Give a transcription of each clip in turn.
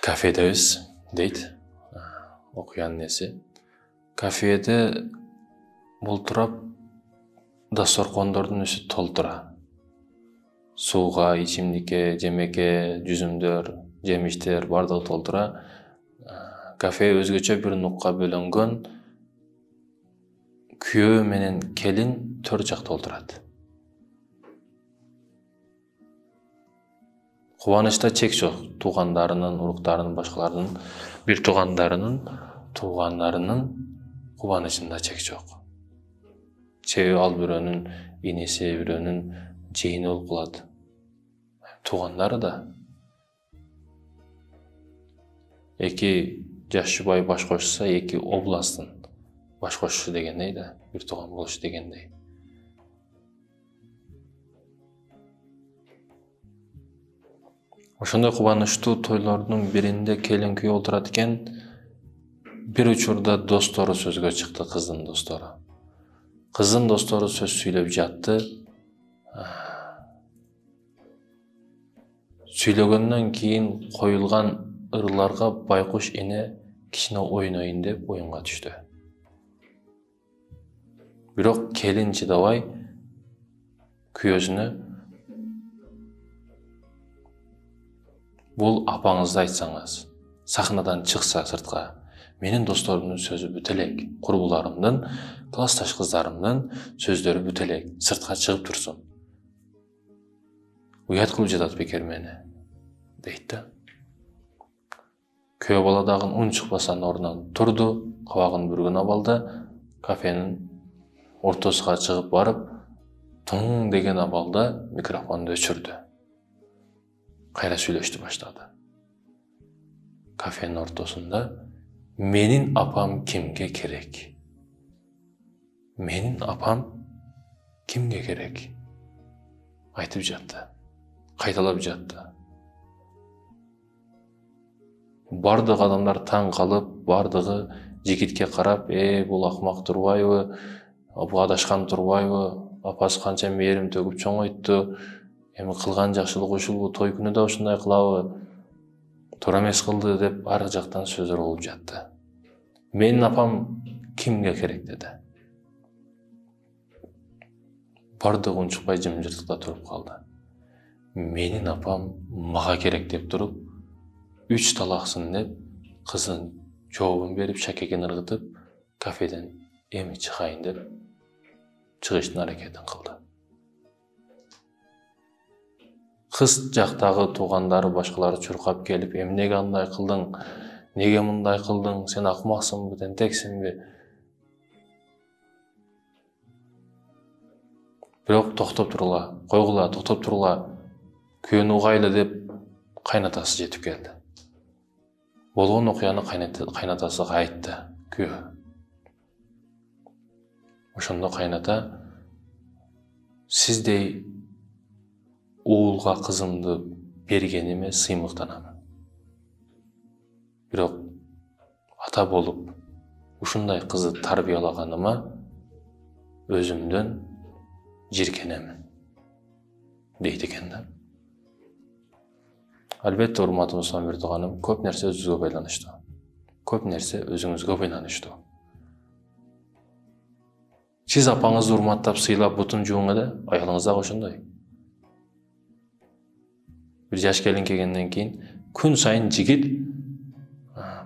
Kafedayız deydi. Okuyan nesi. Kafede bulturap dastorkondордун üstü толтура. Suğa, içimlikке, жемекке, жүзүмдөр, жемиштер бардыгы толтура. Кафе өзгөчө бир нукка бөлөнгөн. Күйөө менен келин 4 жакта отурат. Кубанычта чек жок. Туугандарынын, уруктарынын, башкаларынын, бир туугандарынын кубанычында чек жок. Себеби ал бирөөнүн инеси, бирөөнүн жейини болуп калат. Туугандары да. Эки жаш жубай баш кошсо, эки областтын баш кошушу дегендей да, бир тууган болушу дегендей. Ошондой кубанычтуу тойлордун биринде келин күйөө отурат экен. Бир учурда достору сөзгө чыкты, кыздын достору. Кыздын достору сөз сүйлөп жатты. Сүйлөгөндөн кийин коюлган ырларга байкуш эне кичине ойнойн деп оюнга түштү. Бирок келин чыдабай күйөөсүнө бул апаңызды айтсаңыз, сахнадан чыкса сыртка, менин досторумдун сөзү бүт элек, курбуларымдын, классташ кыздарымдын сөздөрү бүт элек, сыртка чыгып турсун. Уят кылып жатат бекер мени, дейт да. Күйөө бала дагы үн чыкпастан ордунан турду, кабагын бүргөн абалда кафенин ортосуна чыгып барып, туң деген абалда микрофонду өчүрдү. Кайра сүйлөштү баштады. Кафенин ортосунда менин апам кимге керек? Менин апам кимге керек? Айтып жатты. Кайталап жатты. Бардык адамдар таң калып, бардыгы жигитке карап, бул акмак турбайбы? Бул адашкан турбайбы? Апасы канча мээрим төгүп чоңойтtu. Эми кылган жакшылыгы ушулбу, той күнү да ушундай кылабы? Туура эмес кылды деп ар жактан сөздөр болуп жатты. Менин апам кимге керек деди. Бардыгы унчукпай жымжыртыкта туруп калды. Менин апам мага керек деп туруп, 3 талаксың деп кыздын жообун берип, шакегин ыргытып, кафеден эми чыгайын деп чыгыштын аракетин кылды. Кыз жактагы туугандары башкалары чуркап келип, эмнеге андай кылдың, неге мындай кылдың, сен акмаксыңбы, тентексиңби? Бирок токтоп тургула, койгула, токтоп тургула, күйөөнү угайлы деп кайнатасы жетип келди. Болгон окуяны кайнатасыга айтты, күйөө. Ошондо кайната сиздей уулга кызымды бергениме сыймыктанамын. Бирок ата болуп ушундай кызды тарбиялаганыма өзүмдөн жиркенемин, дейт экен да. Албетте, урматтуу Мусамир тууганым, көп нерсе өзүңүзгө байланыштуу. Көп нерсе өзүңүзгө байланыштуу. Сиз апаңызды урматтап, сыйлап, бутун жууңа да, аялыңыз дагы ошондой. Бир жаш келин келгенден кийин күн сайын жигит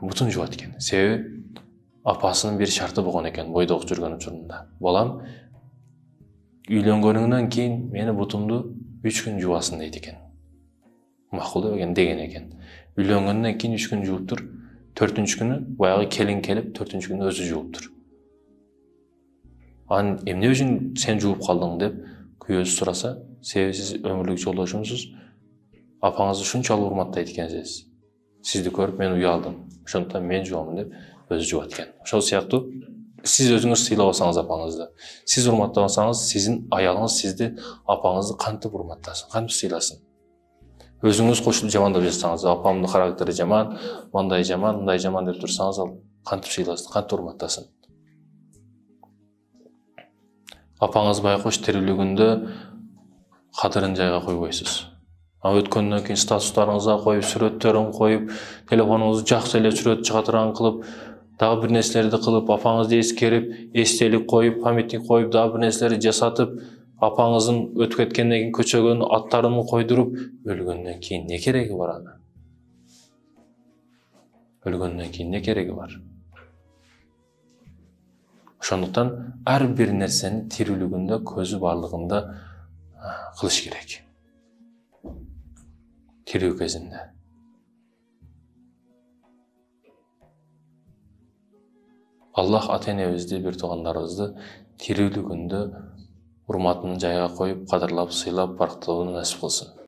бутун жуат экен. Себеби апасынын бир шарты болгон экен бойдок жүргөн учурунда. Балам, үйлөнгөнүңдөн кийин мени бутумду 3 күн жуасың дейт экен. Макул деген экен. Үйлөнгөндөн кийин 3 күн жууп тур, 4-үнчү күнү баягы келин келип, 4-үнчү күнү өзү жууп тур. Анан эмне үчүн сен жууп калдың деп күйөөсү сураса, себеби сиз өмүрлүк жолдошумсуз, апаңызды ушунчалык урматтайт экенсиз. Сизди көрүп мен уялдым. Ошондуктан мен жуамын деп өзү жуат экен. Ошол сыяктуу сиз өзүңүз сыйлабасаңыз апаңызды, сиз урматтабасаңыз, сиздин аялыңыз сизди, апаңызды кантип урматтасын, кантип сыйласын? Өзүңүз кошулуп жамандап жатсаңыз, апамдын характери жаман, мындай жаман деп турсаңыз, ал кантип сыйласын, кантип урматтасын? Апаңыз байкуш тирүүлүгүндө кадырын жайга койбойсуз. Өткөндөн кийин статустарыңызга коюп, сүрөттөрүн коюп, телефонуңузду жакшы эле сүрөт чыга турган кылып, дагы бир нерселерди кылып, апаңызды эскерип, эстелик коюп, памятник коюп, дагы бир нерселерди жасатып, апаңыздын өтүп кеткенден кийин көчөгөн аттарын койдуруп, өлгөндөн кийин не кереги бар аны? Өлгөндөн кийин не кереги бар? Ошондуктан ар бир нерсени тирүүлүгүндө, көзү барлыгында кылыш керек. Тирүү кезинде. Аллах ата-энебизди, бир туугандарыбызды тирүүлүгүндө урматын жайга коюп, кадырлап, сыйлап, барктоодон насип кылсын.